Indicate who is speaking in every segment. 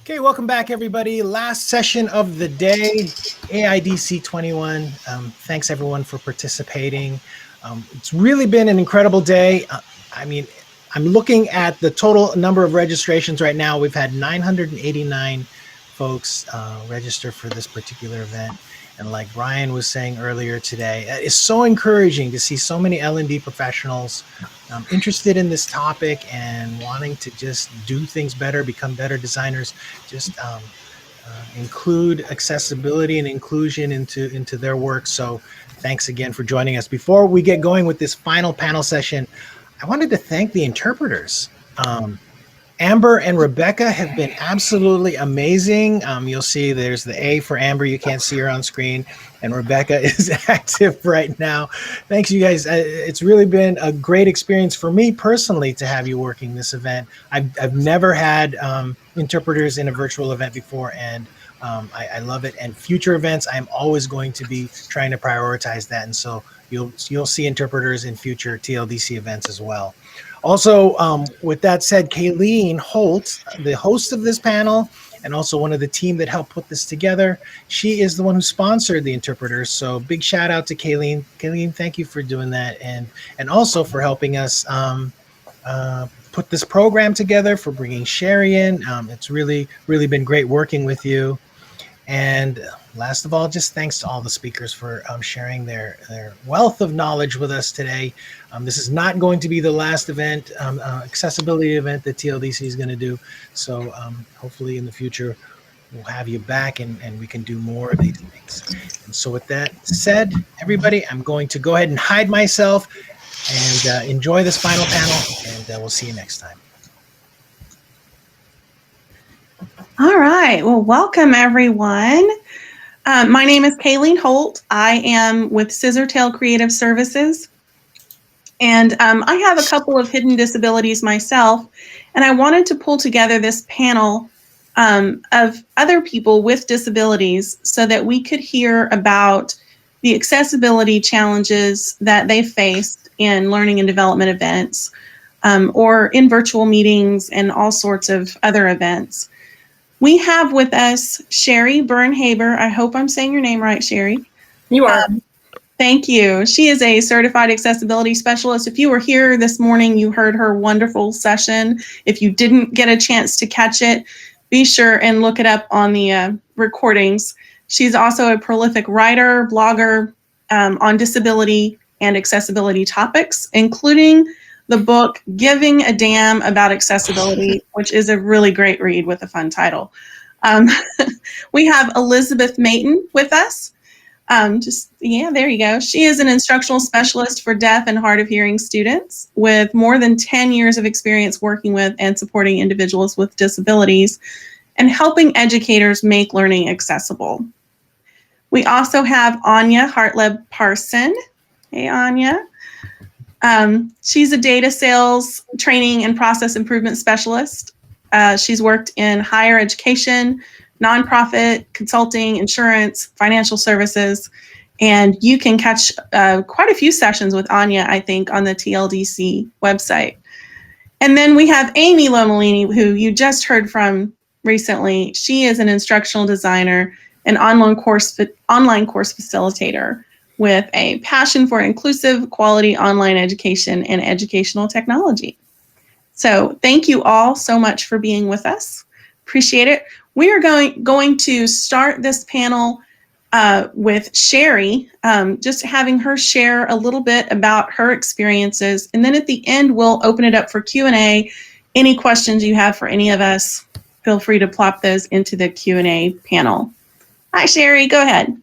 Speaker 1: Okay, welcome back, everybody. Last session of the day, AIDC 21. Thanks, everyone, for participating. It's really been an incredible day. I'm looking at the total number of registrations right now. We've had 989 folks register for this particular event. And like Brian was saying earlier today, it's so encouraging to see so many L&D professionals interested in this topic and wanting to just do things better, become better designers, just include accessibility and inclusion into their work. So thanks again for joining us. Before we get going with this final panel session, I wanted to thank the interpreters. Amber and Rebecca have been absolutely amazing. You'll see there's the A for Amber. You can't see her on screen. And Rebecca is active right now. Thanks, you guys. It's really been a great experience for me personally to have you working this event. I've never had interpreters in a virtual event before, and I love it. And future events, I'm always going to be trying to prioritize that. And so you'll see interpreters in future TLDC events as well. Also, with that said, Kayleen Holt, the host of this panel, and also one of the team that helped put this together, she is the one who sponsored the interpreters. So big shout out to Kayleen. Kayleen, thank you for doing that, and also for helping us put this program together, for bringing Sheri in. It's really been great working with you. And last of all, just thanks to all the speakers for sharing their wealth of knowledge with us today. This is not going to be the last event, accessibility event that TLDC is going to do. So hopefully in the future, we'll have you back and we can do more of these things. And so with that said, everybody, I'm going to go ahead and hide myself and enjoy this final panel, and we'll see you next time.
Speaker 2: All right. Well, welcome, everyone. My name is Kayleen Holt. I am with Scissortail Creative Services. And I have a couple of hidden disabilities myself. And I wanted to pull together this panel of other people with disabilities so that we could hear about the accessibility challenges that they faced in learning and development events or in virtual meetings and all sorts of other events. We have with us Sheri Byrne-Haber. I hope I'm saying your name right, Sheri.
Speaker 3: You are.
Speaker 2: Thank you. She is a certified accessibility specialist. If you were here this morning, you heard her wonderful session. If you didn't get a chance to catch it, be sure and look it up on the recordings. She's also a prolific writer, blogger on disability and accessibility topics, including the book Giving a Damn About Accessibility, which is a really great read with a fun title. We have Elizabeth Mayton with us. There you go. She is an instructional specialist for deaf and hard of hearing students with more than 10 years of experience working with and supporting individuals with disabilities and helping educators make learning accessible. We also have Anja Hartleb Parson. Hey, Anja. She's a data sales training and process improvement specialist. She's worked in higher education, nonprofit, consulting, insurance, financial services, and you can catch quite a few sessions with Anja, I think, on the TLDC website. And then we have Amy Lomellini, who you just heard from recently. She is an instructional designer and online course facilitator with a passion for inclusive, quality online education and educational technology. So thank you all so much for being with us. Appreciate it. We are going to start this panel with Sheri, just having her share a little bit about her experiences. And then at the end, we'll open it up for Q&A. Any questions you have for any of us, feel free to plop those into the Q&A panel. Hi, Sheri, go ahead.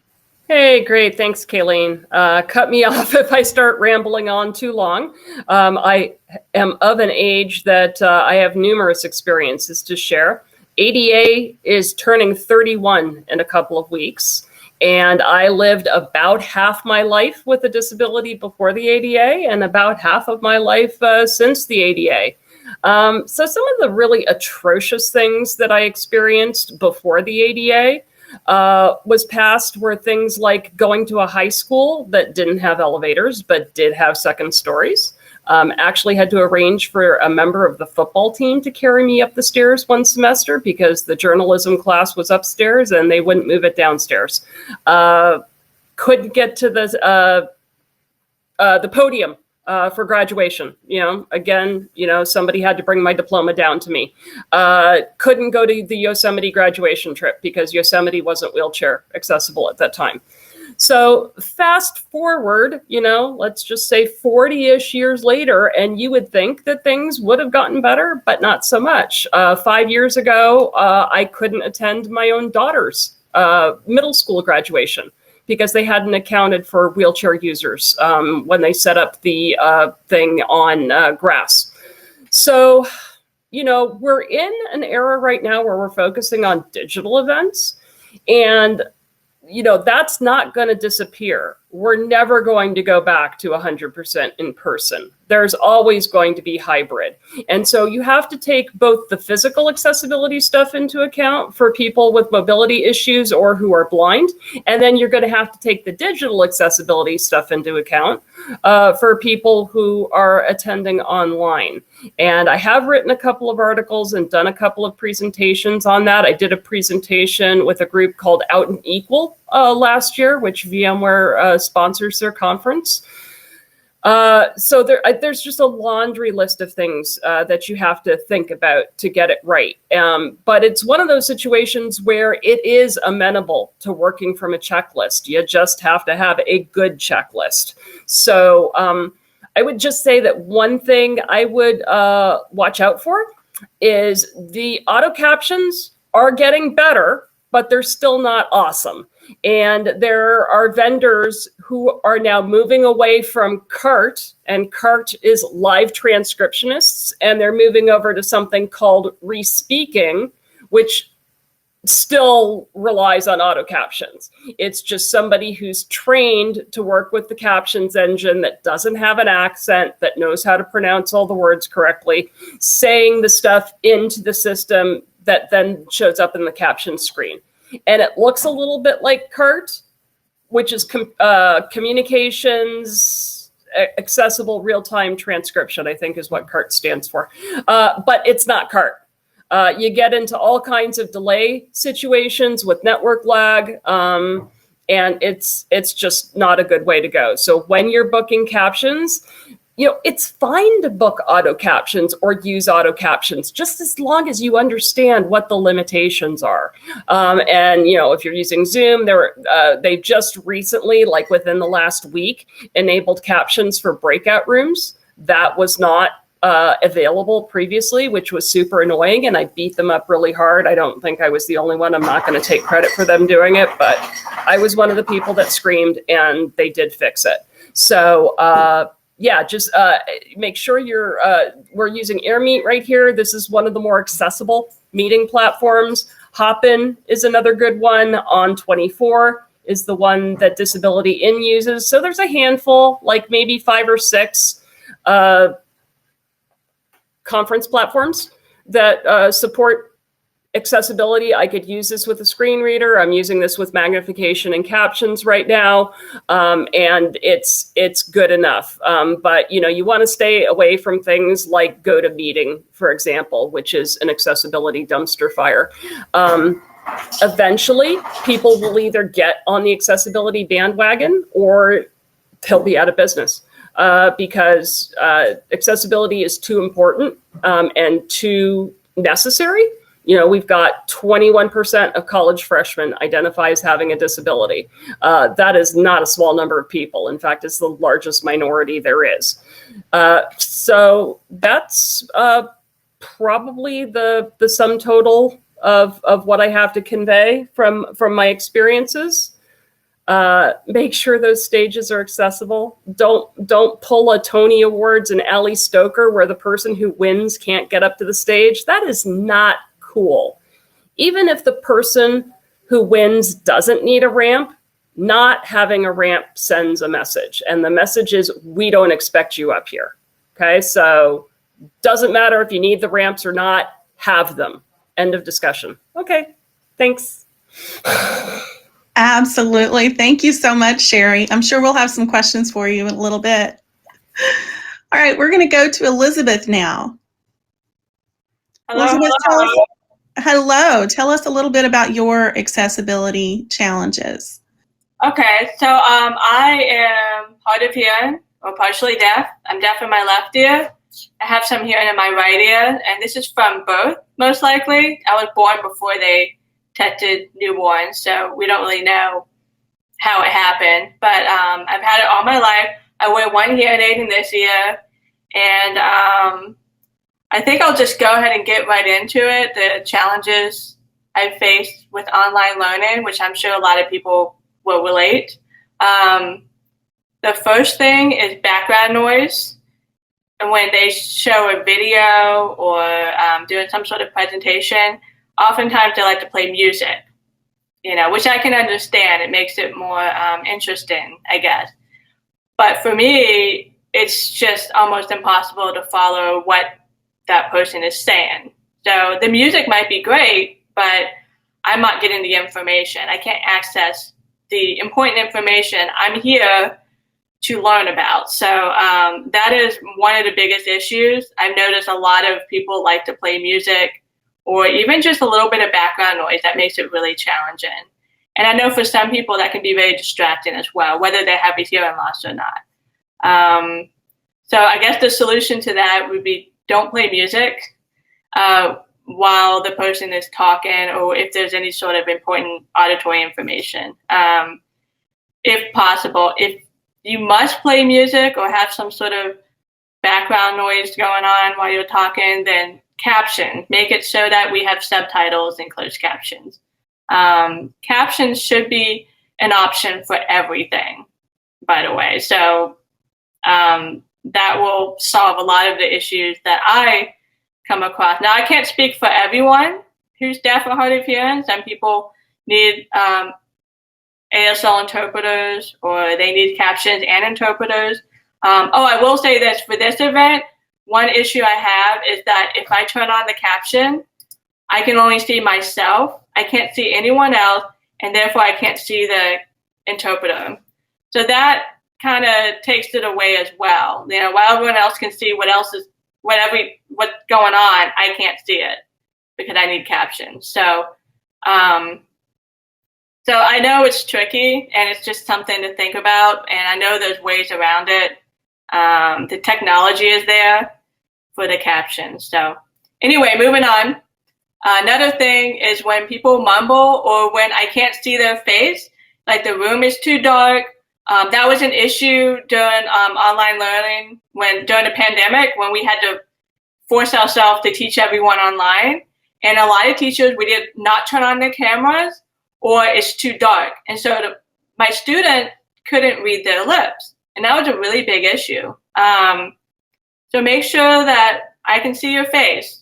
Speaker 3: Hey, great. Thanks, Kayleen. Cut me off if I start rambling on too long. I am of an age that I have numerous experiences to share. ADA is turning 31 in a couple of weeks, and I lived about half my life with a disability before the ADA and about half of my life since the ADA. So some of the really atrocious things that I experienced before the ADA was passed were things like going to a high school that didn't have elevators but did have second stories. Actually had to arrange for a member of the football team to carry me up the stairs one semester because the journalism class was upstairs and they wouldn't move it downstairs. Couldn't get to the podium for graduation. Again, somebody had to bring my diploma down to me. Couldn't go to the Yosemite graduation trip because Yosemite wasn't wheelchair accessible at that time. So fast forward, let's just say 40-ish years later, and you would think that things would have gotten better, but not so much. 5 years ago, I couldn't attend my own daughter's middle school graduation because they hadn't accounted for wheelchair users when they set up the thing on grass. So, we're in an era right now where we're focusing on digital events, and that's not going to disappear. We're never going to go back to 100% in person. There's always going to be hybrid. And so you have to take both the physical accessibility stuff into account for people with mobility issues or who are blind. And then you're going to have to take the digital accessibility stuff into account for people who are attending online. And I have written a couple of articles and done a couple of presentations on that. I did a presentation with a group called Out and Equal last year, which VMware sponsors their conference. So there's just a laundry list of things that you have to think about to get it right. But it's one of those situations where it is amenable to working from a checklist. You just have to have a good checklist. So I would just say that one thing I would watch out for is the auto captions are getting better, but they're still not awesome. And there are vendors who are now moving away from CART, and CART is live transcriptionists, and they're moving over to something called Respeaking, which still relies on auto captions. It's just somebody who's trained to work with the captions engine that doesn't have an accent, that knows how to pronounce all the words correctly, saying the stuff into the system that then shows up in the caption screen. And it looks a little bit like CART, which is Communications Accessible Real-Time Transcription, I think is what CART stands for. But it's not CART. You get into all kinds of delay situations with network lag, and it's just not a good way to go. So when you're booking captions, it's fine to book auto captions or use auto captions, just as long as you understand what the limitations are. And if you're using Zoom, they just recently, like within the last week, enabled captions for breakout rooms. That was not available previously, which was super annoying, and I beat them up really hard. I don't think I was the only one. I'm not going to take credit for them doing it, but I was one of the people that screamed, and they did fix it. So just make sure we're using AirMeet right here. This is one of the more accessible meeting platforms. Hopin is another good one. On24 is the one that Disability In uses. So there's a handful, like maybe 5 or 6 conference platforms that support accessibility. I could use this with a screen reader. I'm using this with magnification and captions right now, and it's good enough. But you want to stay away from things like GoToMeeting, for example, which is an accessibility dumpster fire. Eventually, people will either get on the accessibility bandwagon or they'll be out of business. Because accessibility is too important and too necessary. We've got 21% of college freshmen identify as having a disability. That is not a small number of people. In fact, it's the largest minority there is. So that's probably the sum total of what I have to convey from my experiences. Make sure those stages are accessible. Don't pull a Tony Awards and Ally Stoker where the person who wins can't get up to the stage. That is not cool. Even if the person who wins doesn't need a ramp, not having a ramp sends a message. And the message is, we don't expect you up here. Okay, so doesn't matter if you need the ramps or not, have them. End of discussion. Okay, thanks.
Speaker 2: Absolutely. Thank you so much, Sheri. I'm sure we'll have some questions for you in a little bit. All right, we're going to go to Elizabeth now.
Speaker 4: Hello.
Speaker 2: Elizabeth, tell us a little bit about your accessibility challenges.
Speaker 4: Okay, so I am hard of hearing or partially deaf. I'm deaf in my left ear. I have some hearing in my right ear, and this is from birth, most likely. I was born before they tested newborns, so we don't really know how it happened. But I've had it all my life. I wear one hearing aid in this ear, and I think I'll just go ahead and get right into it. The challenges I faced with online learning, which I'm sure a lot of people will relate. The first thing is background noise. And when they show a video or doing some sort of presentation, oftentimes they like to play music, which I can understand. It makes it more interesting, I guess. But for me, it's just almost impossible to follow what that person is saying. So the music might be great, but I'm not getting the information. I can't access the important information I'm here to learn about. So that is one of the biggest issues. I've noticed a lot of people like to play music or even just a little bit of background noise. That makes it really challenging. And I know for some people that can be very distracting as well, whether they have a hearing loss or not. So I guess the solution to that would be don't play music while the person is talking, or if there's any sort of important auditory information. If possible, if you must play music or have some sort of background noise going on while you're talking, then caption. Make it so that we have subtitles and closed captions. Captions should be an option for everything, by the way. So that will solve a lot of the issues that I come across. Now, I can't speak for everyone who's deaf or hard of hearing. Some people need ASL interpreters, or they need captions and interpreters. I will say this, for this event, one issue I have is that if I turn on the caption, I can only see myself. I can't see anyone else, and therefore I can't see the interpreter. So that kind of takes it away as well. While everyone else can see what's going on, I can't see it because I need captions. So I know it's tricky, and it's just something to think about, and I know there's ways around it. The technology is there for the captions. So anyway, moving on. Another thing is when people mumble or when I can't see their face, like the room is too dark. That was an issue during online learning during the pandemic, when we had to force ourselves to teach everyone online. And a lot of teachers, we did not turn on their cameras, or it's too dark. And so my student couldn't read their lips. And that was a really big issue. So make sure that I can see your face,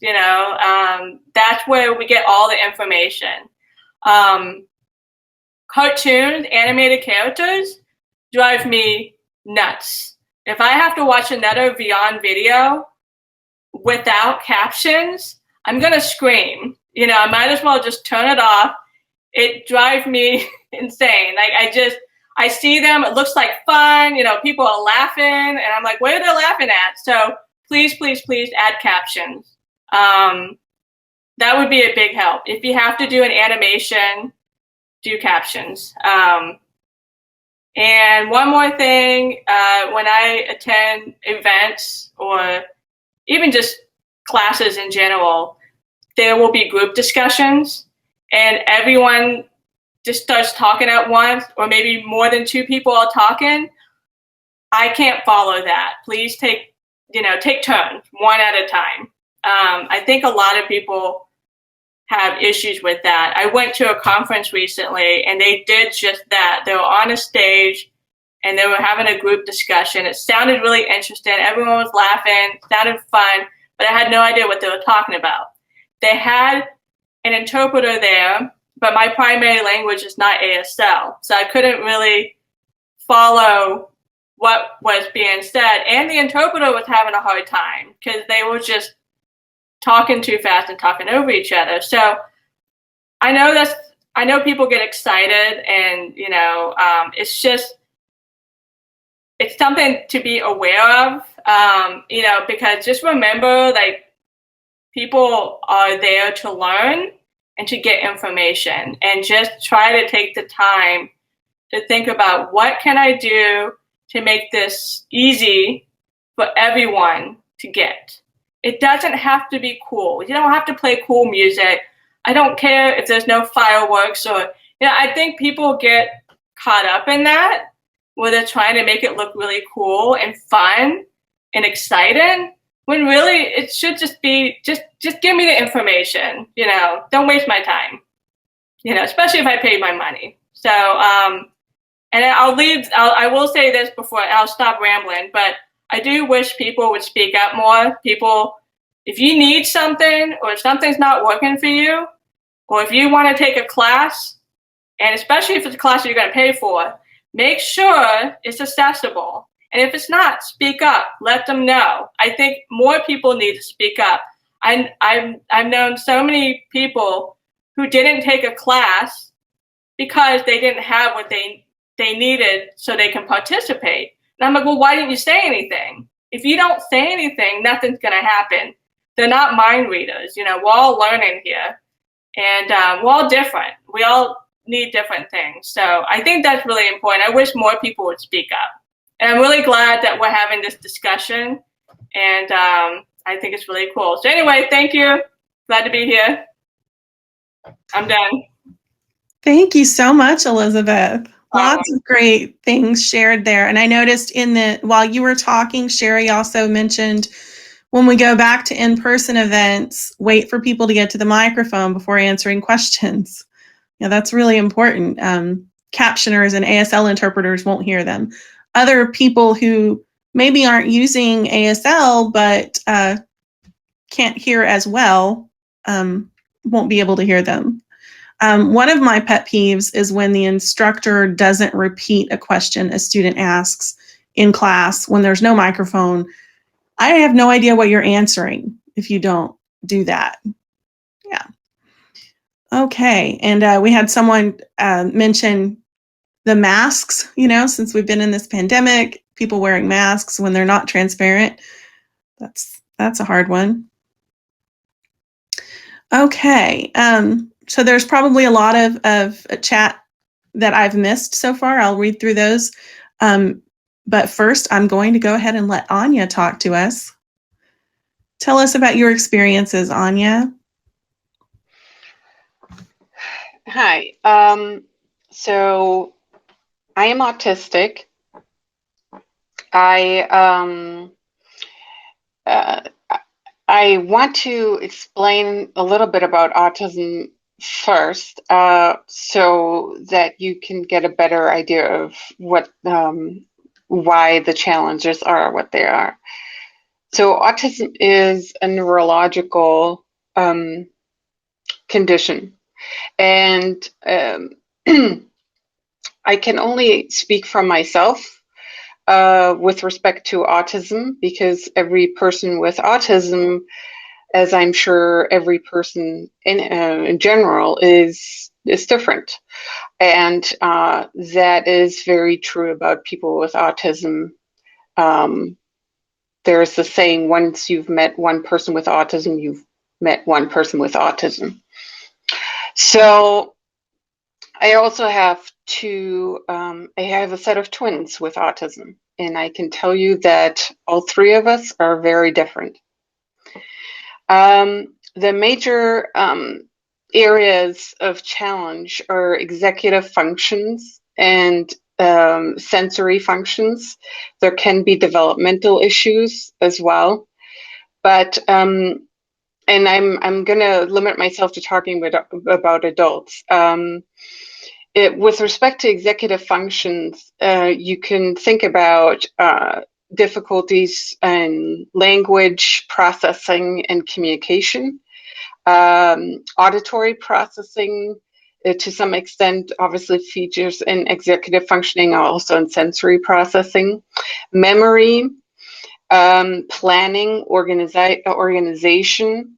Speaker 4: that's where we get all the information. Cartoons, animated characters drive me nuts. If I have to watch another Beyond video without captions, I'm gonna scream. I might as well just turn it off. It drives me insane. I see them, it looks like fun, people are laughing, and I'm like, what are they laughing at? So please, please, please add captions. That would be a big help. If you have to do an animation, do captions. And one more thing, when I attend events or even just classes in general, there will be group discussions, and everyone just starts talking at once, or maybe more than two people are talking. I can't follow that. Please take turns, one at a time. I think a lot of people have issues with that. I went to a conference recently, and they did just that. They were on a stage, and they were having a group discussion. It sounded really interesting. Everyone was laughing, sounded fun, but I had no idea what they were talking about. They had an interpreter there, but my primary language is not ASL, so I couldn't really follow what was being said. And the interpreter was having a hard time because they were just talking too fast and talking over each other. So I know that's I know people get excited, and it's something to be aware of, because just remember, like, people are there to learn and to get information, and just try to take the time to think about what can I do to make this easy for everyone to get. It doesn't have to be cool. You don't have to play cool music. I don't care if there's no fireworks I think people get caught up in that, where they're trying to make it look really cool and fun and exciting, when really it should just be, just give me the information, don't waste my time, especially if I paid my money. So, and I will say this before I'll stop rambling, but I do wish people would speak up more. People, if you need something, or if something's not working for you, or if you want to take a class, and especially if it's a class that you're going to pay for, make sure it's accessible. And if it's not, speak up. Let them know. I think more people need to speak up. I've known so many people who didn't take a class because they didn't have what they needed so they can participate. And I'm like, well, why didn't you say anything? If you don't say anything, nothing's going to happen. They're not mind readers. We're all learning here, and we're all different. We all need different things. So I think that's really important. I wish more people would speak up. And I'm really glad that we're having this discussion, and I think it's really cool. So anyway, thank you. Glad to be here. I'm done.
Speaker 2: Thank you so much, Elizabeth. Lots of great things shared there. And I noticed while you were talking, Sheri also mentioned, when we go back to in-person events, wait for people to get to the microphone before answering questions. That's really important. Captioners and ASL interpreters won't hear them. Other people who maybe aren't using ASL but can't hear as well won't be able to hear them. One of my pet peeves is when the instructor doesn't repeat a question a student asks in class when there's no microphone. I have no idea what you're answering if you don't do that. Yeah. Okay. And we had someone mention the masks, since we've been in this pandemic, people wearing masks when they're not transparent. That's a hard one. Okay. So there's probably a lot of chat that I've missed so far. I'll read through those. But first, I'm going to go ahead and let Anja talk to us. Tell us about your experiences, Anja.
Speaker 5: Hi. So I am autistic. I want to explain a little bit about autism first, so that you can get a better idea of why the challenges are what they are. So autism is a neurological condition, and I can only speak from myself with respect to autism, because every person with autism, as I'm sure every person in general, is different. And that is very true about people with autism. There's the saying, once you've met one person with autism, you've met one person with autism. So I also have I have a set of twins with autism, and I can tell you that all three of us are very different. The major areas of challenge are executive functions and sensory functions. There can be developmental issues as well, but and I'm going to limit myself to talking about adults. With respect to executive functions, you can think about difficulties in language processing and communication, auditory processing, to some extent, obviously features in executive functioning, also in sensory processing, memory, planning, organization,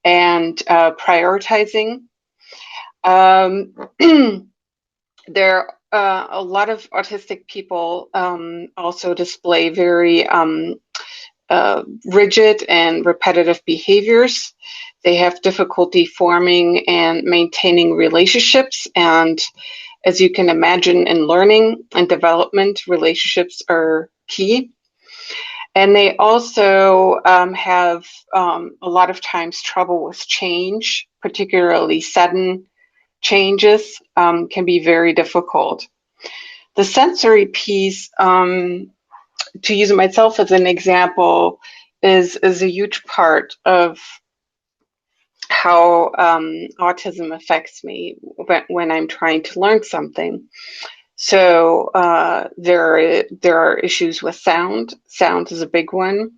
Speaker 5: and prioritizing. Um, there a lot of autistic people also display very rigid and repetitive behaviors. They have difficulty forming and maintaining relationships. And as you can imagine, in learning and development, relationships are key. And they also have a lot of times trouble with change, particularly sudden changes can be very difficult. The sensory piece, to use myself as an example, is a huge part of how autism affects me when I'm trying to learn something. So there are issues with sound. Sound is a big one.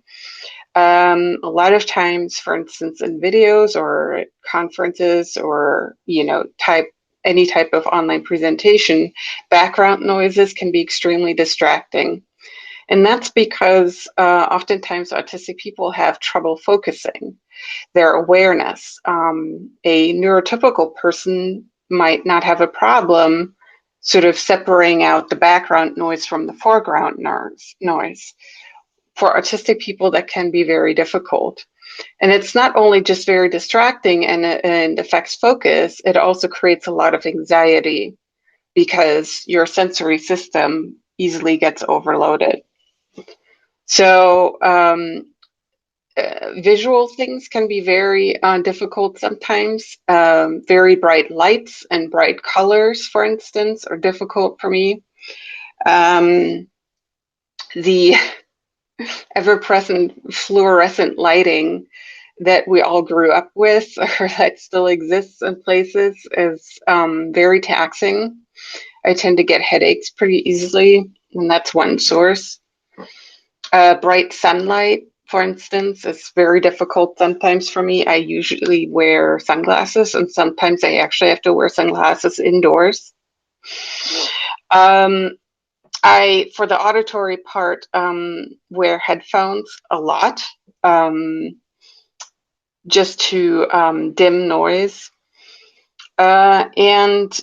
Speaker 5: A lot of times, for instance, in videos or conferences or any type of online presentation, background noises can be extremely distracting. And that's because oftentimes autistic people have trouble focusing their awareness. A neurotypical person might not have a problem sort of separating out the background noise from the foreground noise. For autistic people, that can be very difficult. And it's not only just very distracting and affects focus, it also creates a lot of anxiety because your sensory system easily gets overloaded. So visual things can be very difficult sometimes. Very bright lights and bright colors, for instance, are difficult for me. The ever-present fluorescent lighting that we all grew up with or that still exists in places is very taxing. I tend to get headaches pretty easily, and that's one source. Bright sunlight, for instance, is very difficult sometimes for me. I usually wear sunglasses, and sometimes I actually have to wear sunglasses indoors. For the auditory part, wear headphones a lot, just to dim noise. And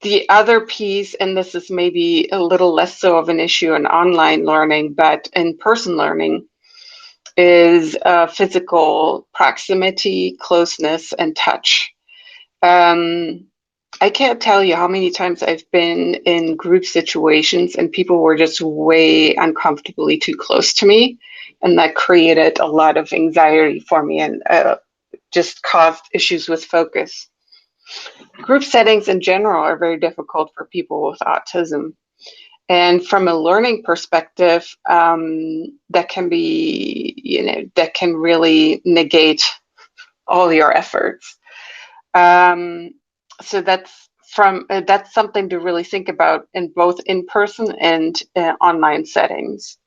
Speaker 5: the other piece, and this is maybe a little less so of an issue in online learning, but in-person learning, is physical proximity, closeness, and touch. I can't tell you how many times I've been in group situations and people were just way uncomfortably too close to me. And that created a lot of anxiety for me and just caused issues with focus. Group settings in general are very difficult for people with autism. And from a learning perspective, that can be, that can really negate all your efforts. So that's something to really think about in both in-person and online settings.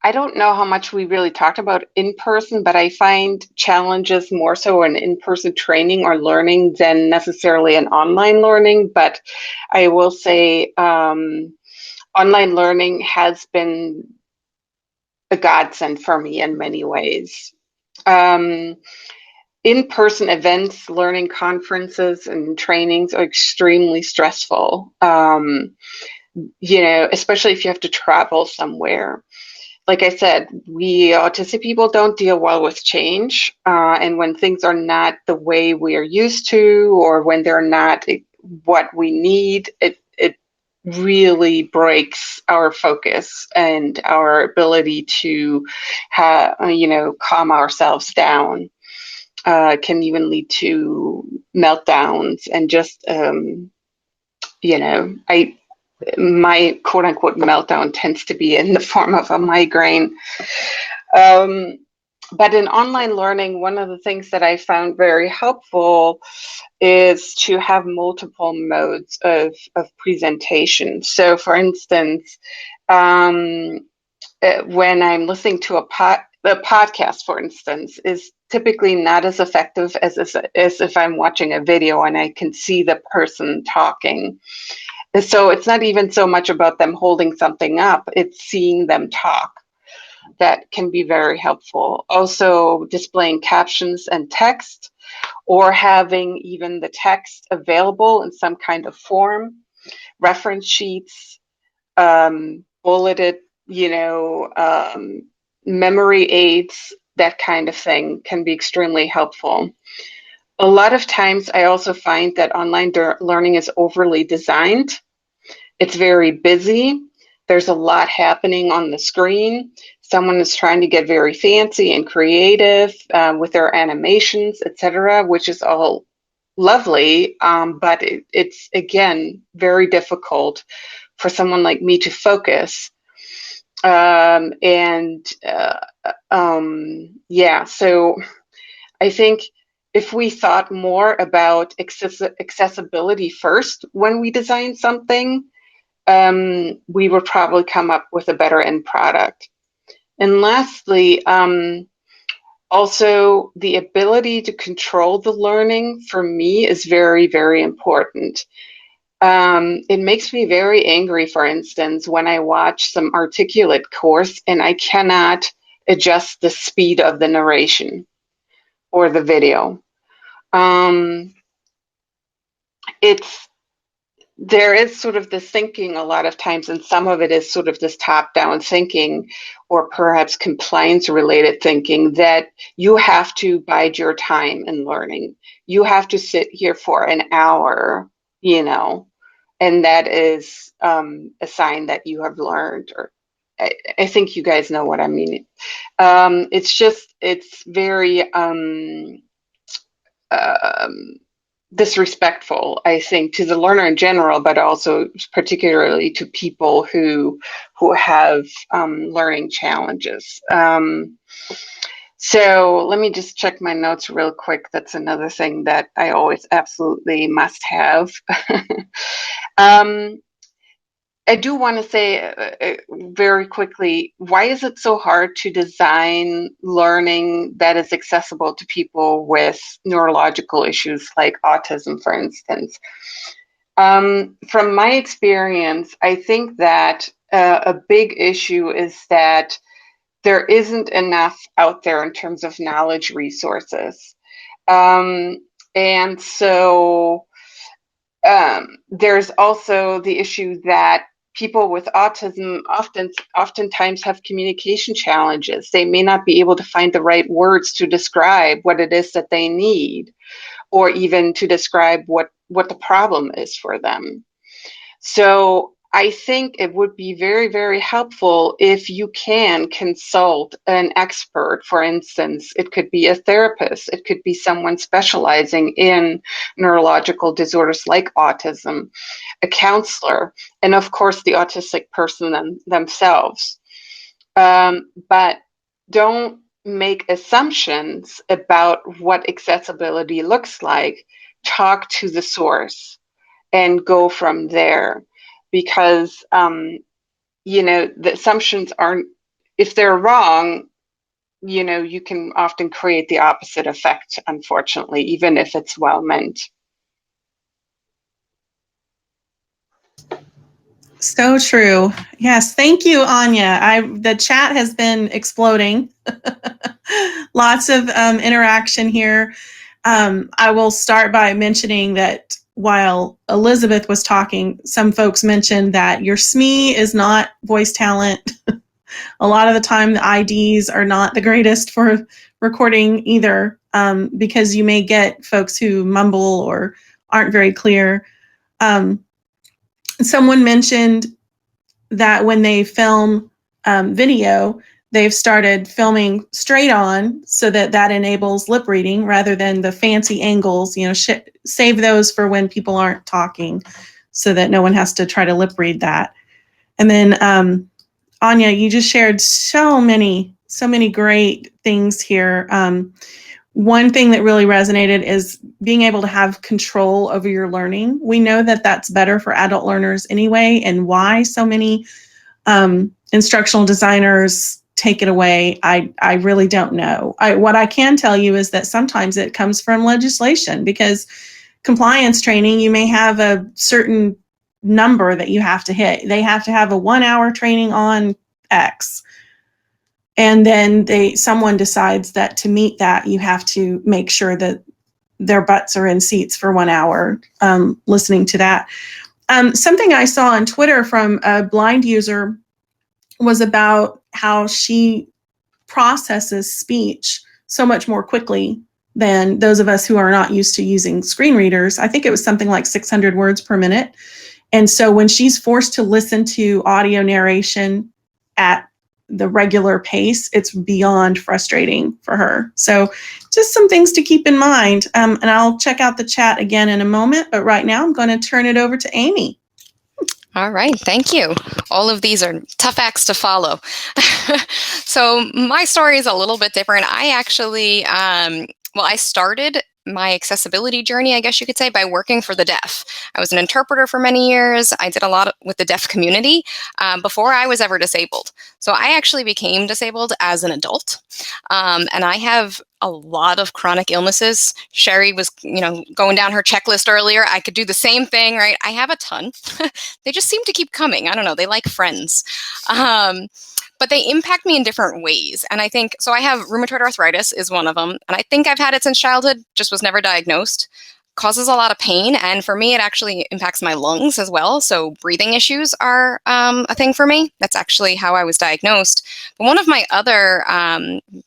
Speaker 5: I don't know how much we really talked about in-person, but I find challenges more so in in-person training or learning than necessarily in online learning. But I will say online learning has been a godsend for me in many ways. In-person events, learning conferences and trainings are extremely stressful, especially if you have to travel somewhere. Like I said, we autistic people don't deal well with change. And when things are not the way we are used to, or when they're not what we need, it really breaks our focus and our ability to calm ourselves down. Can even lead to meltdowns and just, my quote unquote meltdown tends to be in the form of a migraine. But in online learning, one of the things that I found very helpful is to have multiple modes of presentation. So for instance, when I'm listening to a podcast, for instance, is typically not as effective as if I'm watching a video and I can see the person talking. So it's not even so much about them holding something up, it's seeing them talk. That can be very helpful. Also, displaying captions and text or having even the text available in some kind of form, reference sheets, bulleted, memory aids, that kind of thing can be extremely helpful. A lot of times I also find that online learning is overly designed. It's very busy. There's a lot happening on the screen. Someone is trying to get very fancy and creative with their animations, etc., which is all lovely, but it's, again, very difficult for someone like me to focus. So I think if we thought more about accessibility first when we design something, we would probably come up with a better end product. And lastly, also the ability to control the learning for me is very, very important. It makes me very angry, for instance, when I watch some articulate course and I cannot adjust the speed of the narration or the video. There is sort of this thinking a lot of times, and some of it is sort of this top-down thinking or perhaps compliance-related thinking, that you have to bide your time in learning. You have to sit here for an hour, and that is a sign that you have learned. Or I think you guys know what I mean. It's very disrespectful, I think, to the learner in general, but also particularly to people who have learning challenges. So let me just check my notes real quick. That's another thing that I always absolutely must have. I do want to say very quickly, why is it so hard to design learning that is accessible to people with neurological issues like autism, for instance? From my experience, I think that a big issue is that there isn't enough out there in terms of knowledge resources. And so there's also the issue that people with autism oftentimes have communication challenges. They may not be able to find the right words to describe what it is that they need, or even to describe what the problem is for them. So I think it would be very, very helpful if you can consult an expert. For instance, it could be a therapist, it could be someone specializing in neurological disorders like autism, a counselor, and of course the autistic person themselves. But don't make assumptions about what accessibility looks like. Talk to the source and go from there. Because, the assumptions aren't, if they're wrong, you can often create the opposite effect, unfortunately, even if it's well meant.
Speaker 2: So true. Yes. Thank you, Anja. The chat has been exploding. Lots of interaction here. I will start by mentioning that while Elizabeth was talking, some folks mentioned that your SME is not voice talent. A lot of the time, the IDs are not the greatest for recording either, because you may get folks who mumble or aren't very clear. Someone mentioned that when they film video, they've started filming straight on so that enables lip reading rather than the fancy angles. Save those for when people aren't talking so that no one has to try to lip read that. And then Anja, you just shared so many great things here. One thing that really resonated is being able to have control over your learning. We know that that's better for adult learners anyway, and why so many instructional designers take it away, I really don't know. What I can tell you is that sometimes it comes from legislation, because compliance training, you may have a certain number that you have to hit. They have to have a 1 hour training on X. And then someone decides that to meet that, you have to make sure that their butts are in seats for 1 hour listening to that. Something I saw on Twitter from a blind user was about how she processes speech so much more quickly than those of us who are not used to using screen readers. I think it was something like 600 words per minute. And so when she's forced to listen to audio narration at the regular pace, it's beyond frustrating for her. So just some things to keep in mind. And I'll check out the chat again in a moment, but right now I'm going to turn it over to Amy.
Speaker 6: All right, thank you. All of these are tough acts to follow. So my story is a little bit different. I actually, I started my accessibility journey, I guess you could say, by working for the deaf. I was an interpreter for many years. I did a lot with the deaf community before I was ever disabled. So I actually became disabled as an adult. And I have a lot of chronic illnesses. Sheri was, going down her checklist earlier. I could do the same thing, right? I have a ton. They just seem to keep coming. I don't know. They like friends. But they impact me in different ways. And I think, so I have rheumatoid arthritis is one of them. And I think I've had it since childhood, just was never diagnosed. Causes a lot of pain. And for me, it actually impacts my lungs as well. So breathing issues are a thing for me. That's actually how I was diagnosed. But one of my other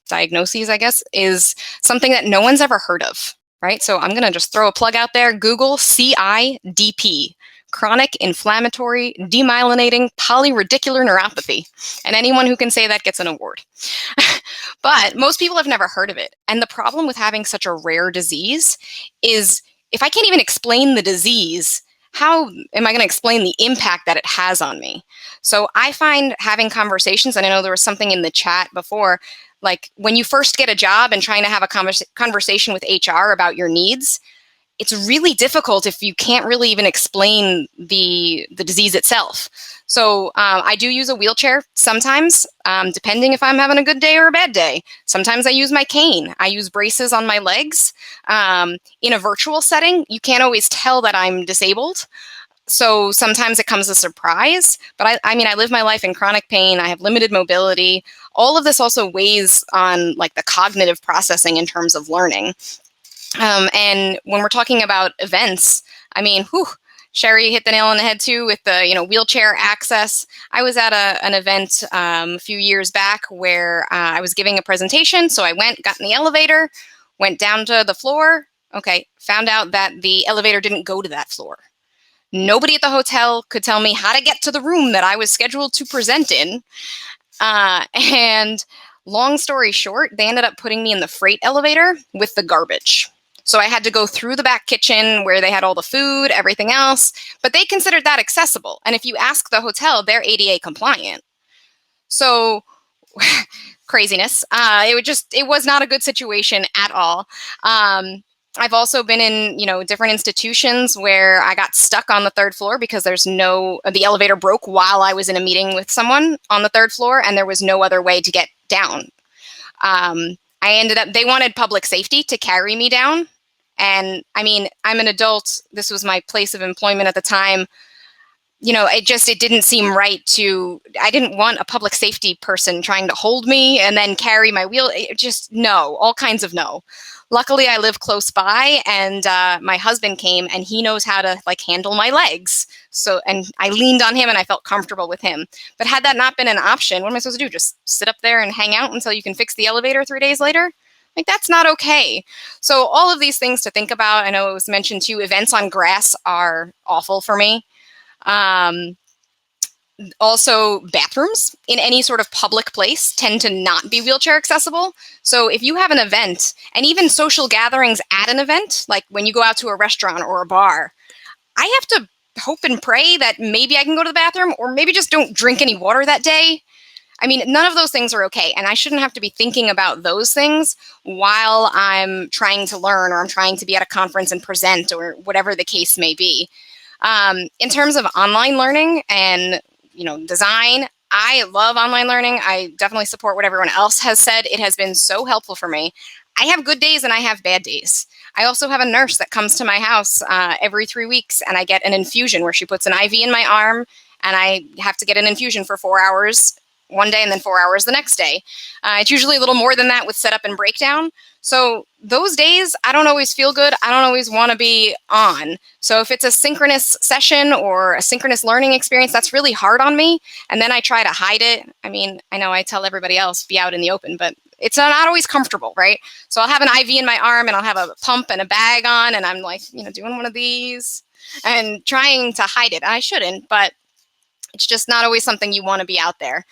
Speaker 6: diagnoses, I guess, is something that no one's ever heard of, right? So I'm going to just throw a plug out there. Google CIDP. Chronic inflammatory demyelinating polyradicular neuropathy. And anyone who can say that gets an award. But most people have never heard of it. And the problem with having such a rare disease is if I can't even explain the disease, how am I going to explain the impact that it has on me? So I find having conversations, and I know there was something in the chat before, like when you first get a job and trying to have a conversation with HR about your needs, it's really difficult if you can't really even explain the disease itself. So I do use a wheelchair sometimes, depending if I'm having a good day or a bad day. Sometimes I use my cane. I use braces on my legs. In a virtual setting, you can't always tell that I'm disabled. So sometimes it comes as a surprise. But I live my life in chronic pain. I have limited mobility. All of this also weighs on like the cognitive processing in terms of learning. And when we're talking about events, Sheri hit the nail on the head too with the, wheelchair access. I was at an event a few years back where I was giving a presentation. So I got in the elevator, went down to the floor. Okay, found out that the elevator didn't go to that floor. Nobody at the hotel could tell me how to get to the room that I was scheduled to present in. And long story short, they ended up putting me in the freight elevator with the garbage. So I had to go through the back kitchen where they had all the food, everything else, but they considered that accessible. And if you ask the hotel, they're ADA compliant. So craziness. It was not a good situation at all. I've also been in, different institutions where I got stuck on the third floor because the elevator broke while I was in a meeting with someone on the third floor and there was no other way to get down. They wanted public safety to carry me down. And I'm an adult. This was my place of employment at the time. It didn't seem right I didn't want a public safety person trying to hold me and then carry my wheel. All kinds of no. Luckily, I live close by and my husband came and he knows how to handle my legs. So, and I leaned on him and I felt comfortable with him. But had that not been an option, what am I supposed to do? Just sit up there and hang out until you can fix the elevator 3 days later? That's not okay. So all of these things to think about. I know it was mentioned too, events on grass are awful for me. Also, bathrooms in any sort of public place tend to not be wheelchair accessible. So if you have an event, and even social gatherings at an event, like when you go out to a restaurant or a bar, I have to hope and pray that maybe I can go to the bathroom, or maybe just don't drink any water that day. None of those things are okay. And I shouldn't have to be thinking about those things while I'm trying to learn or I'm trying to be at a conference and present or whatever the case may be. In terms of online learning and, design, I love online learning. I definitely support what everyone else has said. It has been so helpful for me. I have good days and I have bad days. I also have a nurse that comes to my house every 3 weeks and I get an infusion where she puts an IV in my arm and I have to get an infusion for 4 hours one day and then 4 hours the next day. It's usually a little more than that with setup and breakdown. So those days, I don't always feel good. I don't always want to be on. So if it's a synchronous session or a synchronous learning experience, that's really hard on me. And then I try to hide it. I mean, I know I tell everybody else, be out in the open, but it's not always comfortable, right? So I'll have an IV in my arm and I'll have a pump and a bag on, and I'm like, doing one of these and trying to hide it. I shouldn't, but it's just not always something you want to be out there.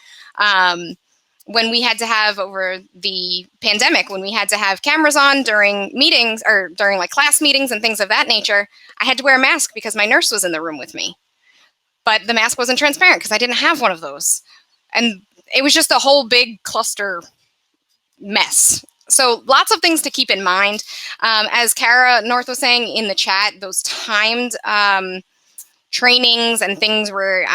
Speaker 6: When we had to have, over the pandemic, when we had to have cameras on during meetings or during like class meetings and things of that nature, I had to wear a mask because my nurse was in the room with me. But the mask wasn't transparent because I didn't have one of those. And it was just a whole big cluster mess. So lots of things to keep in mind. As Kara North was saying in the chat, those timed trainings and things where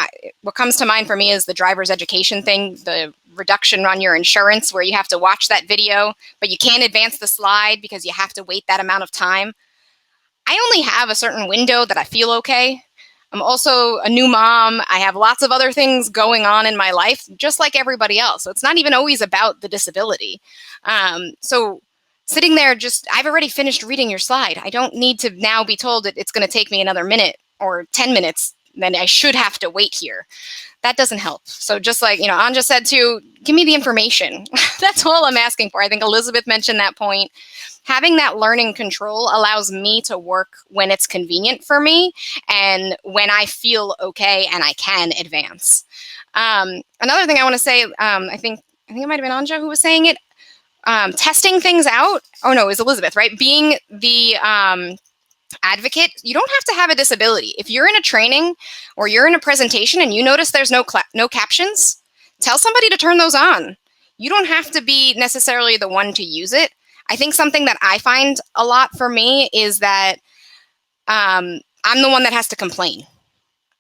Speaker 6: what comes to mind for me is the driver's education thing, the reduction on your insurance, where you have to watch that video, but you can't advance the slide because you have to wait that amount of time. I only have a certain window that I feel okay. I'm also a new mom. I have lots of other things going on in my life, just like everybody else. So it's not even always about the disability. So sitting there, I've already finished reading your slide. I don't need to now be told that it's going to take me another minute or 10 minutes, then I should have to wait here. That doesn't help. So just like, Anja said too, give me the information. That's all I'm asking for. I think Elizabeth mentioned that point. Having that learning control allows me to work when it's convenient for me and when I feel okay and I can advance. Another thing I want to say, I think it might have been Anja who was saying it, testing things out. Oh no, it was Elizabeth, right? Being the advocate, you don't have to have a disability. If you're in a training or you're in a presentation and you notice there's no captions, tell somebody to turn those on. You don't have to be necessarily the one to use it. I think something that I find a lot for me is that I'm the one that has to complain,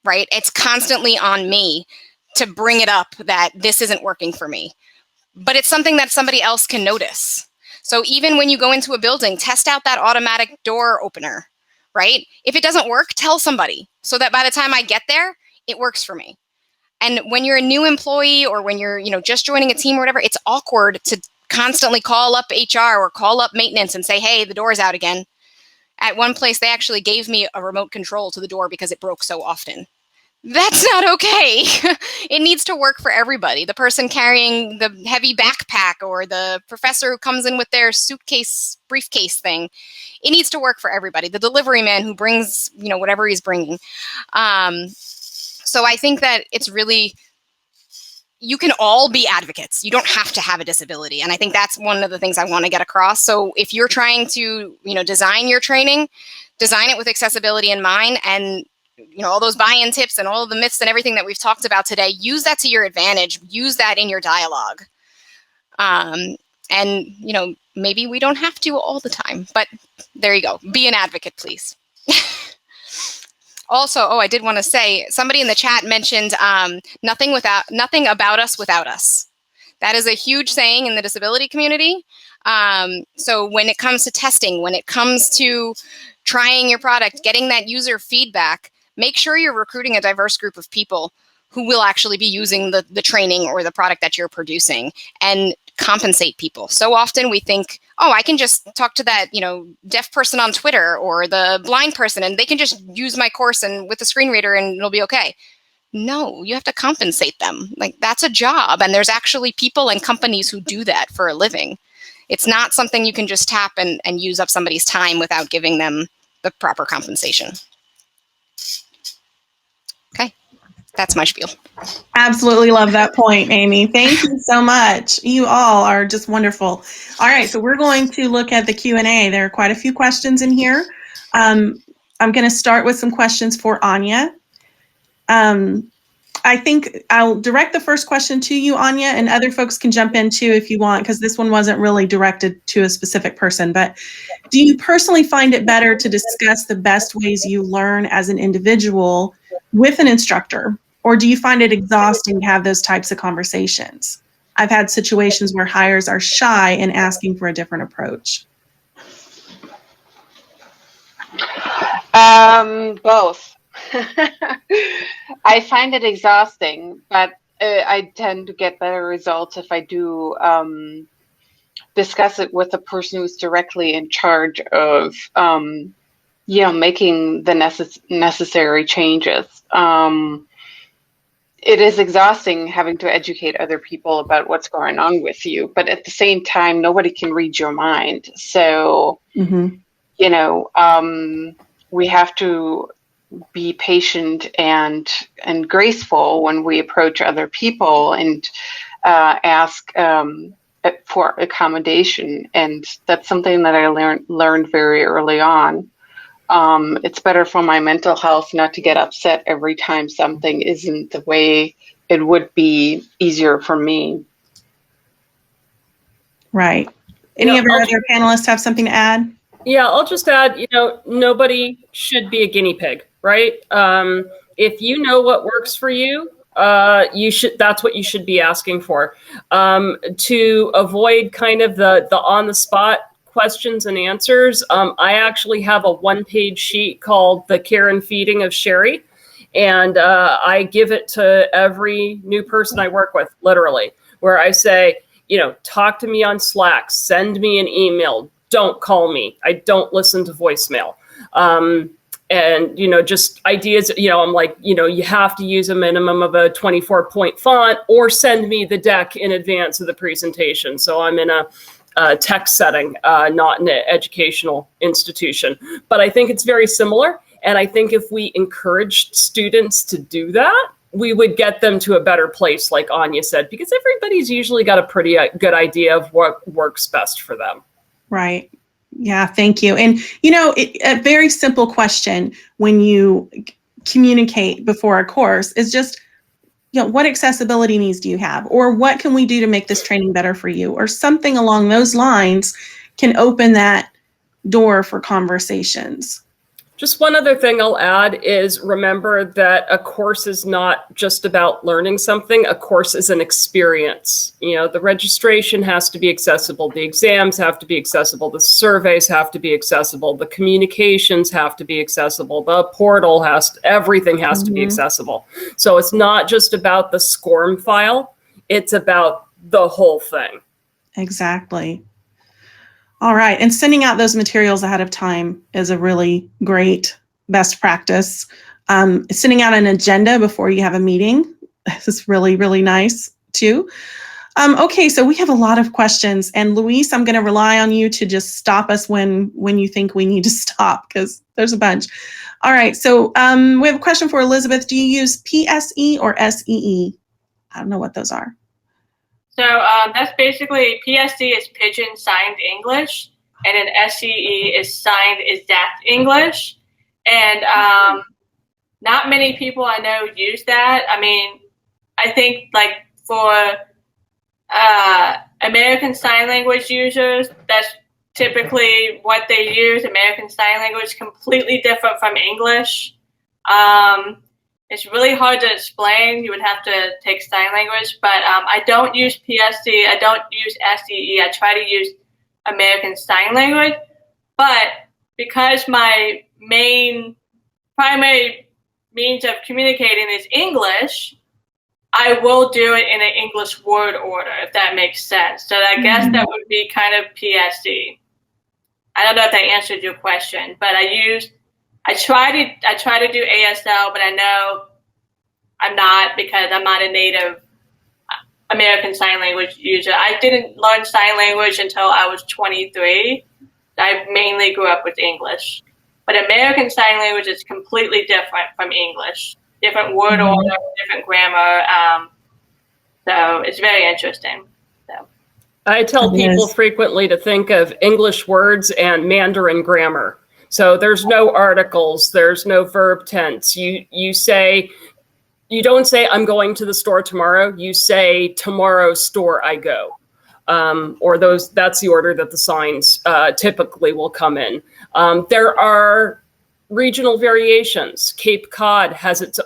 Speaker 6: right? It's constantly on me to bring it up that this isn't working for me. But it's something that somebody else can notice. So even when you go into a building, test out that automatic door opener, right? If it doesn't work, tell somebody so that by the time I get there, it works for me. And when you're a new employee or when you're, just joining a team or whatever, it's awkward to constantly call up HR or call up maintenance and say, hey, the door's out again. At one place, they actually gave me a remote control to the door because it broke so often. That's not okay. It needs to work for everybody. The person carrying the heavy backpack or the professor who comes in with their suitcase, briefcase thing. It needs to work for everybody. The delivery man who brings, whatever he's bringing. So I think that it's really, you can all be advocates. You don't have to have a disability. And I think that's one of the things I want to get across. So if you're trying to, design your training, design it with accessibility in mind, and all those buy-in tips and all of the myths and everything that we've talked about today, use that to your advantage. Use that in your dialogue. And, maybe we don't have to all the time, but there you go. Be an advocate, please. Also, I did want to say, somebody in the chat mentioned nothing about us without us. That is a huge saying in the disability community. So when it comes to testing, when it comes to trying your product, getting that user feedback, make sure you're recruiting a diverse group of people who will actually be using the training or the product that you're producing, and compensate people. So often we think, I can just talk to that, deaf person on Twitter or the blind person, and they can just use my course and with the screen reader and it'll be okay. No, you have to compensate them. Like, that's a job. And there's actually people and companies who do that for a living. It's not something you can just tap and use up somebody's time without giving them the proper compensation. Okay, that's my spiel.
Speaker 2: Absolutely love that point, Amy. Thank you so much. You all are just wonderful. All right, so we're going to look at the Q&A. There are quite a few questions in here. I'm going to start with some questions for Anja. I think I'll direct the first question to you, Anja, and other folks can jump in too if you want, because this one wasn't really directed to a specific person. But do you personally find it better to discuss the best ways you learn as an individual with an instructor, or do you find it exhausting to have those types of conversations? I've had situations where hires are shy in asking for a different approach.
Speaker 5: Both. I find it exhausting, but I tend to get better results if I do discuss it with the person who's directly in charge of, making the necessary changes. It is exhausting having to educate other people about what's going on with you, but at the same time, nobody can read your mind. So, we have to be patient and graceful when we approach other people and ask for accommodation. And that's something that I learned very early on. It's better for my mental health not to get upset every time something isn't the way it would be easier for me.
Speaker 2: Right. Any of our other panelists have something to add?
Speaker 3: Yeah, I'll just add, nobody should be a guinea pig, right? If you know what works for you, that's what you should be asking for. To avoid kind of the on the spot questions and answers, I actually have a one-page sheet called The Care and Feeding of Sheri, and I give it to every new person I work with, literally, where I say, talk to me on Slack, send me an email, don't call me, I don't listen to voicemail. And, just ideas, I'm like, you have to use a minimum of a 24-point font or send me the deck in advance of the presentation. So I'm in a tech setting, not in an educational institution. But I think it's very similar. And I think if we encouraged students to do that, we would get them to a better place, like Anja said, because everybody's usually got a pretty good idea of what works best for them.
Speaker 2: Right. Yeah, thank you. And, a very simple question when you communicate before a course is just, what accessibility needs do you have? Or what can we do to make this training better for you? Or something along those lines can open that door for conversations.
Speaker 3: Just one other thing I'll add is remember that a course is not just about learning something. A course is an experience. The registration has to be accessible. The exams have to be accessible. The surveys have to be accessible. The communications have to be accessible. The portal everything has to be accessible. So it's not just about the SCORM file. It's about the whole thing.
Speaker 2: Exactly. All right. And sending out those materials ahead of time is a really great best practice. Sending out an agenda before you have a meeting is really, really nice too. Okay, so we have a lot of questions. And Luis, I'm going to rely on you to just stop us when you think we need to stop, because there's a bunch. All right. So we have a question for Elizabeth. Do you use PSE or SEE? I don't know what those are.
Speaker 4: So that's basically, PSD is Pidgin Signed English, and then SCE is Signed Exact English. And not many people I know use that. I mean, I think like for American Sign Language users, that's typically what they use. American Sign Language, completely different from English. It's really hard to explain. You would have to take sign language, but I don't use PSD. I don't use SEE. I try to use American Sign Language, but because my primary means of communicating is English, I will do it in an English word order, if that makes sense. So I guess that would be kind of PSD. I don't know if that answered your question, but I try to do ASL, but I know I'm not, because I'm not a native American Sign Language user. I didn't learn sign language until I was 23. I mainly grew up with English. But American Sign Language is completely different from English. Different word order, different grammar. So it's very interesting. So
Speaker 3: I tell people frequently to think of English words and Mandarin grammar. So there's no articles, there's no verb tense. You don't say I'm going to the store tomorrow. You say tomorrow store I go. That's the order that the signs typically will come in. There are regional variations. Cape Cod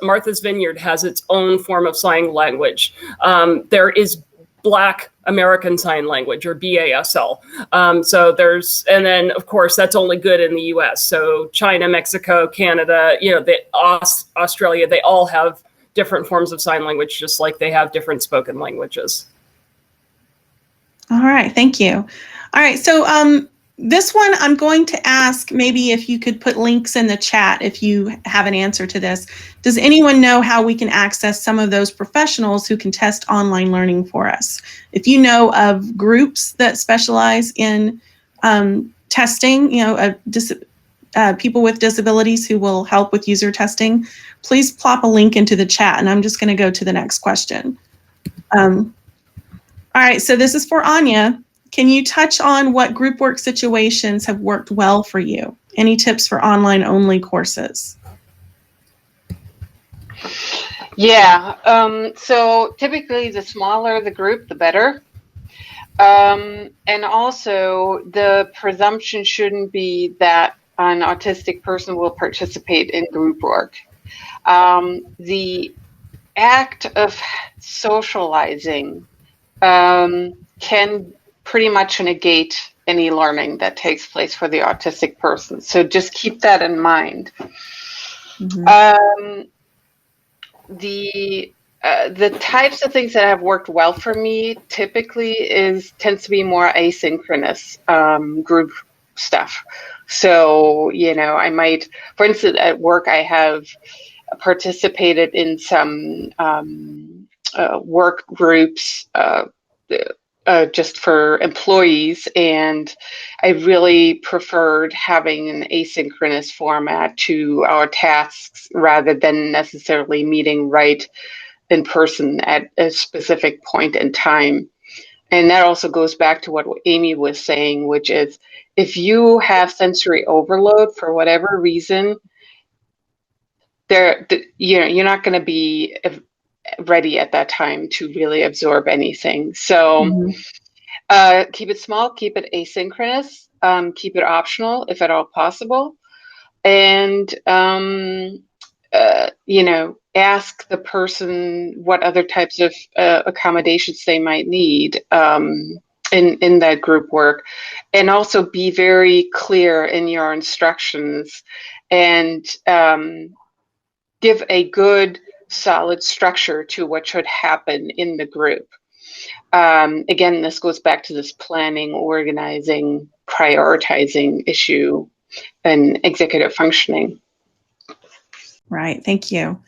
Speaker 3: Martha's Vineyard has its own form of sign language. There is Black American Sign Language, or BASL. And then of course that's only good in the US. So China, Mexico, Canada, Australia, they all have different forms of sign language, just like they have different spoken languages.
Speaker 2: All right, thank you. All right, so this one I'm going to ask maybe if you could put links in the chat if you have an answer to this. Does anyone know how we can access some of those professionals who can test online learning for us? If you know of groups that specialize in testing, people with disabilities who will help with user testing, please plop a link into the chat, and I'm just going to go to the next question. All right, so this is for Anja. Can you touch on what group work situations have worked well for you? Any tips for online only courses?
Speaker 5: Yeah, so typically the smaller the group, the better. And also the presumption shouldn't be that an autistic person will participate in group work. The act of socializing can pretty much negate any learning that takes place for the autistic person. So just keep that in mind. Mm-hmm. The types of things that have worked well for me typically tends to be more asynchronous group stuff. So, I might, for instance, at work, I have participated in some work groups just for employees, and I really preferred having an asynchronous format to our tasks rather than necessarily meeting right in person at a specific point in time. And that also goes back to what Amy was saying, which is if you have sensory overload for whatever reason, you're not going to be ready at that time to really absorb anything. So keep it small, keep it asynchronous, keep it optional if at all possible, and ask the person what other types of accommodations they might need in that group work, and also be very clear in your instructions and give a good solid structure to what should happen in the group. Again, this goes back to this planning, organizing, prioritizing issue and executive functioning.
Speaker 2: Right, thank you.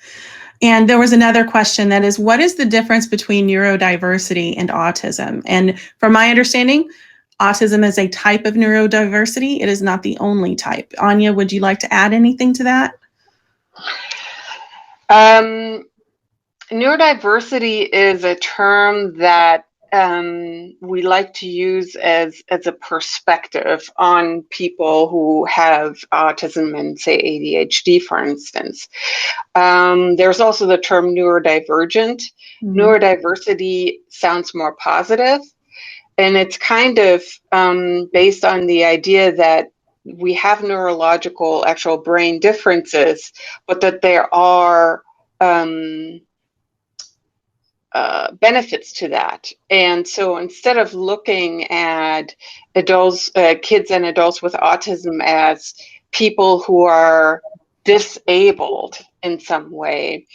Speaker 2: And there was another question that is, what is the difference between neurodiversity and autism? And from my understanding, autism is a type of neurodiversity. It is not the only type. Anja, would you like to add anything to that?
Speaker 5: Neurodiversity is a term that we like to use as a perspective on people who have autism and, say, ADHD, for instance. There's also the term neurodivergent. Mm-hmm. Neurodiversity sounds more positive, and it's kind of based on the idea that we have neurological actual brain differences, but that there are benefits to that. And so instead of looking at kids and adults with autism as people who are disabled in some way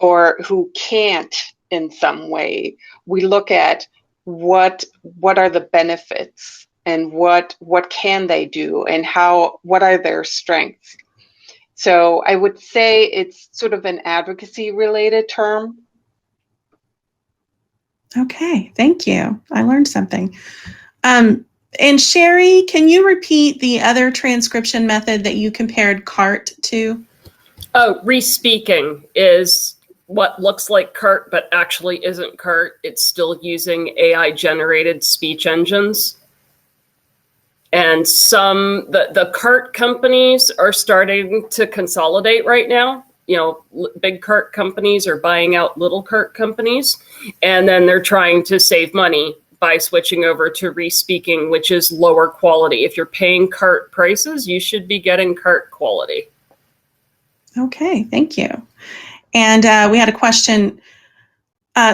Speaker 5: or who can't in some way, we look at what are the benefits and what can they do and what are their strengths. So I would say it's sort of an advocacy related term.
Speaker 2: Okay, thank you. I learned something. And Sheri, can you repeat the other transcription method that you compared CART to?
Speaker 3: Oh, re-speaking is what looks like CART, but actually isn't CART. It's still using AI-generated speech engines. And the CART companies are starting to consolidate right now. Big CART companies are buying out little CART companies, and then they're trying to save money by switching over to re-speaking, which is lower quality. If you're paying CART prices, you should be getting CART quality.
Speaker 2: Okay, thank you. And we had a question.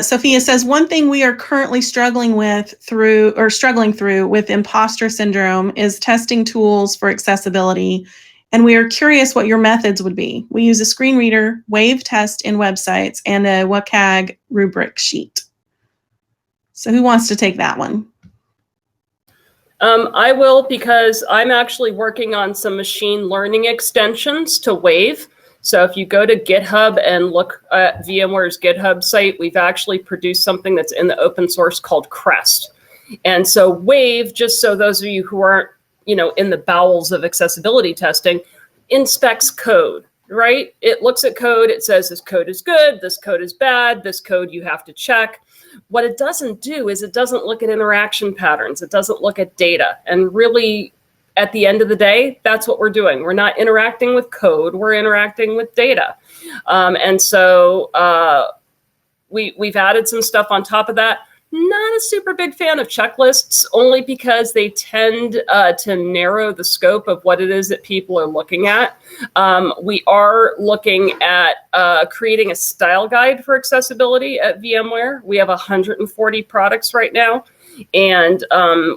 Speaker 2: Sophia says, one thing we are currently struggling through with imposter syndrome is testing tools for accessibility And we are curious what your methods would be. We use a screen reader, wave test in websites, and a WCAG rubric sheet. So who wants to take that one?
Speaker 3: I will, because I'm actually working on some machine learning extensions to Wave. So if you go to GitHub and look at VMware's GitHub site, we've actually produced something that's in the open source called Crest. And so Wave, just so those of you who aren't, in the bowels of accessibility testing, inspects code, right? It looks at code, it says this code is good, this code is bad, this code you have to check. What it doesn't do is it doesn't look at interaction patterns. It doesn't look at data. And really, at the end of the day, that's what we're doing. We're not interacting with code. We're interacting with data. And so we've added some stuff on top of that. Not a super big fan of checklists, only because they tend to narrow the scope of what it is that people are looking at. We are looking at creating a style guide for accessibility at VMware. We have 140 products right now, and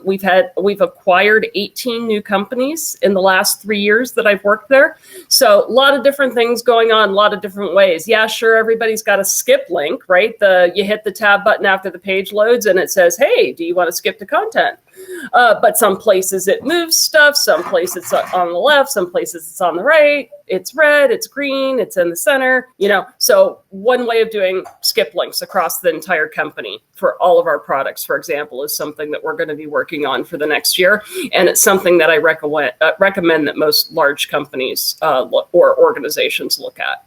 Speaker 3: we've acquired 18 new companies in the last 3 years that I've worked there. So a lot of different things going on, a lot of different ways. Yeah, sure, everybody's got a skip link, right? You hit the tab button after the page loads and it says, hey, do you want to skip to content? But some places it moves stuff, some places it's on the left, some places it's on the right, it's red, it's green, it's in the center, So one way of doing skip links across the entire company for all of our products, for example, is something that we're going to be working on for the next year. And it's something that I recommend that most large companies or organizations look at.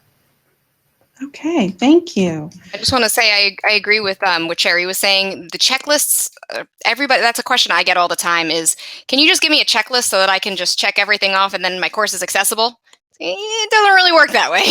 Speaker 2: Okay, thank you.
Speaker 6: I just want to say I agree with what Sheri was saying. The checklists, everybody, that's a question I get all the time is, can you just give me a checklist so that I can just check everything off and then my course is accessible? It doesn't really work that way.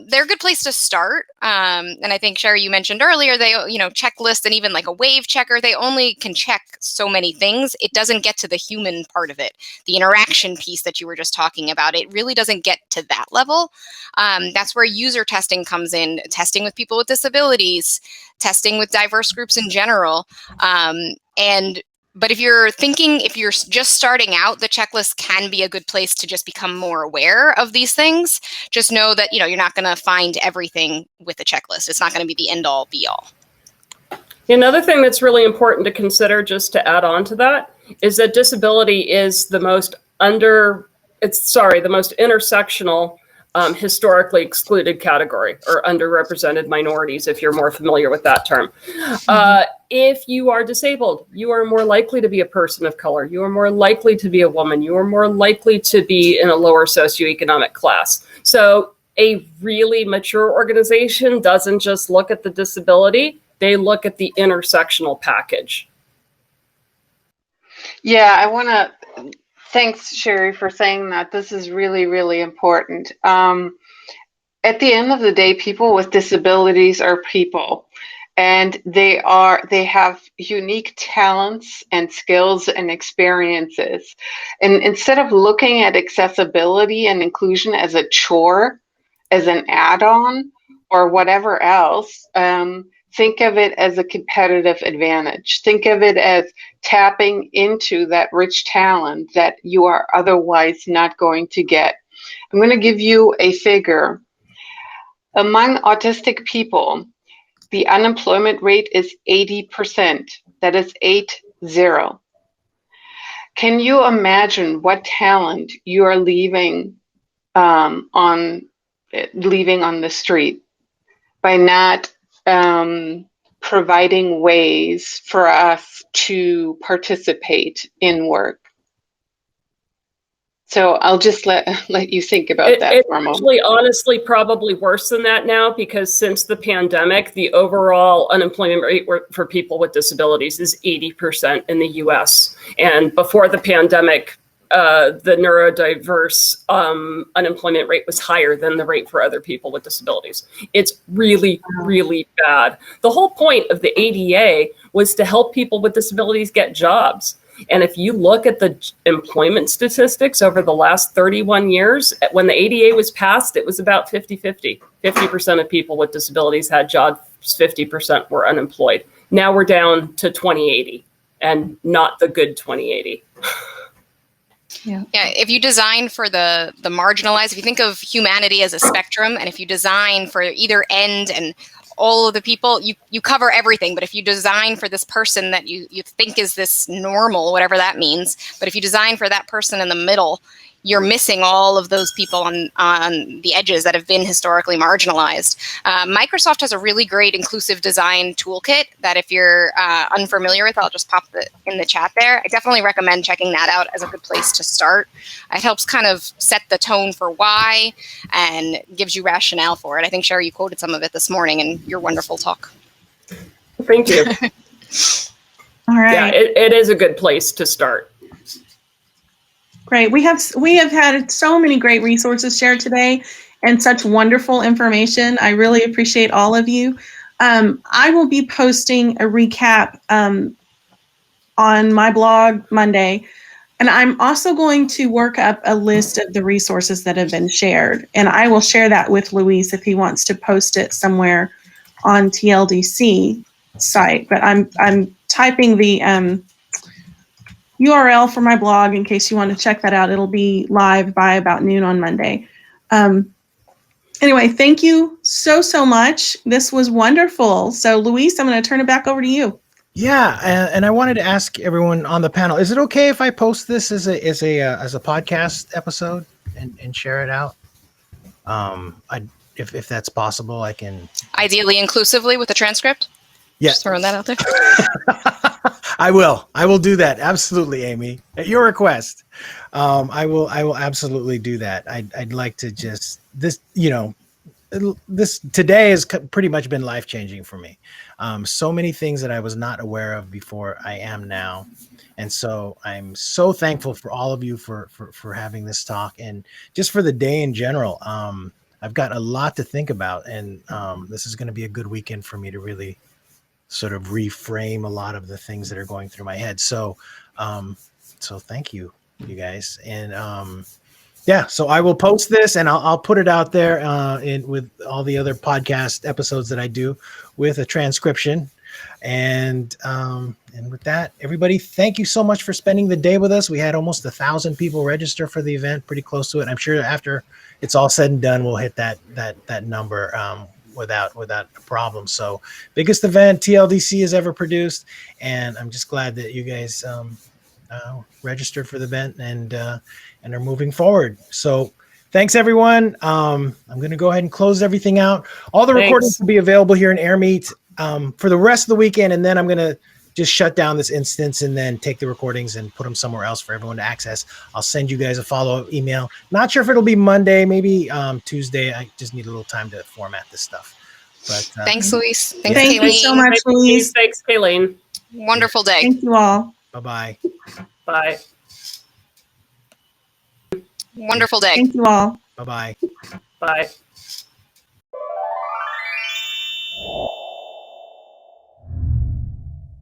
Speaker 6: They're a good place to start. And I think, Sheri, you mentioned earlier, they, checklists and even like a wave checker, they only can check so many things. It doesn't get to the human part of it. The interaction piece that you were just talking about, it really doesn't get to that level. That's where user testing comes in, testing with people with disabilities, testing with diverse groups in general. But if you're just starting out, the checklist can be a good place to just become more aware of these things. Just know that, you're not going to find everything with a checklist. It's not going to be the end all be all.
Speaker 3: Another thing that's really important to consider, just to add on to that, is that disability is the most intersectional historically excluded category, or underrepresented minorities, if you're more familiar with that term. If you are disabled, you are more likely to be a person of color. You are more likely to be a woman. You are more likely to be in a lower socioeconomic class. So a really mature organization doesn't just look at the disability, they look at the intersectional package.
Speaker 5: Yeah, thanks, Sheri, for saying that. This is really, really important. At the end of the day, people with disabilities are people, and they have unique talents and skills and experiences. And instead of looking at accessibility and inclusion as a chore, as an add-on, or whatever else, think of it as a competitive advantage. Think of it as tapping into that rich talent that you are otherwise not going to get. I'm going to give you a figure. Among autistic people, the unemployment rate is 80%. That is 80. Can you imagine what talent you are leaving on the street by not providing ways for us to participate in work? So I'll just let you think about that for a moment.
Speaker 3: It's actually honestly probably worse than that now, because since the pandemic, the overall unemployment rate for people with disabilities is 80% in the US. And before the pandemic, the neurodiverse unemployment rate was higher than the rate for other people with disabilities. It's really, really bad. The whole point of the ADA was to help people with disabilities get jobs. And if you look at the employment statistics over the last 31 years, when the ADA was passed, it was about 50-50. 50% of people with disabilities had jobs, 50% were unemployed. Now we're down to 20/80, and not the good 20/80.
Speaker 2: Yeah.
Speaker 6: Yeah, if you design for the marginalized, if you think of humanity as a spectrum, and if you design for either end and all of the people, you cover everything. But if you design for this person that you think is this normal, whatever that means, but if you design for that person in the middle, you're missing all of those people on the edges that have been historically marginalized. Microsoft has a really great inclusive design toolkit that if you're unfamiliar with, I'll just pop it in the chat there. I definitely recommend checking that out as a good place to start. It helps kind of set the tone for why and gives you rationale for it. I think, Sheri, you quoted some of it this morning in your wonderful talk.
Speaker 3: Thank you.
Speaker 2: All right.
Speaker 3: Yeah, it is a good place to start.
Speaker 2: Great. We have had so many great resources shared today and such wonderful information. I really appreciate all of you. I will be posting a recap on my blog Monday, and I'm also going to work up a list of the resources that have been shared, and I will share that with Luis if he wants to post it somewhere on TLDC site. But I'm typing the URL for my blog in case you want to check that out. It'll be live by about noon on Monday. Anyway, thank you so much. This was wonderful. So, Luis, I'm going to turn it back over to you.
Speaker 1: Yeah, and I wanted to ask everyone on the panel: is it okay if I post this as a podcast episode and share it out? If that's possible, I can.
Speaker 6: Ideally, inclusively with a transcript.
Speaker 1: Yeah,
Speaker 6: just throwing that out there.
Speaker 1: I will do that. Absolutely, Amy. At your request. I will absolutely do that. I'd like to just this today has pretty much been life-changing for me. So many things that I was not aware of before I am now. And so I'm so thankful for all of you for having this talk and just for the day in general. I've got a lot to think about, and this is going to be a good weekend for me to really sort of reframe a lot of the things that are going through my head. So thank you, you guys. And yeah, so I will post this and I'll put it out there with all the other podcast episodes that I do with a transcription. And with that, everybody, thank you so much for spending the day with us. We had almost 1,000 people register for the event, pretty close to it. I'm sure after it's all said and done, we'll hit that number without a problem. So biggest event TLDC has ever produced. And I'm just glad that you guys registered for the event and are moving forward. So thanks, everyone. I'm going to go ahead and close everything out. All the recordings will be available here in AirMeet for the rest of the weekend, and then I'm going to just shut down this instance and then take the recordings and put them somewhere else for everyone to access. I'll send you guys a follow-up email. Not sure if it'll be Monday, maybe Tuesday. I just need a little time to format this stuff. But
Speaker 6: thanks, Luis.
Speaker 2: Thank you so much, Luis.
Speaker 3: Thanks, Kayleen.
Speaker 6: Wonderful day.
Speaker 2: Thank you all.
Speaker 1: Bye-bye.
Speaker 3: Bye.
Speaker 6: Wonderful day.
Speaker 2: Thank you all.
Speaker 1: Bye-bye.
Speaker 3: Bye.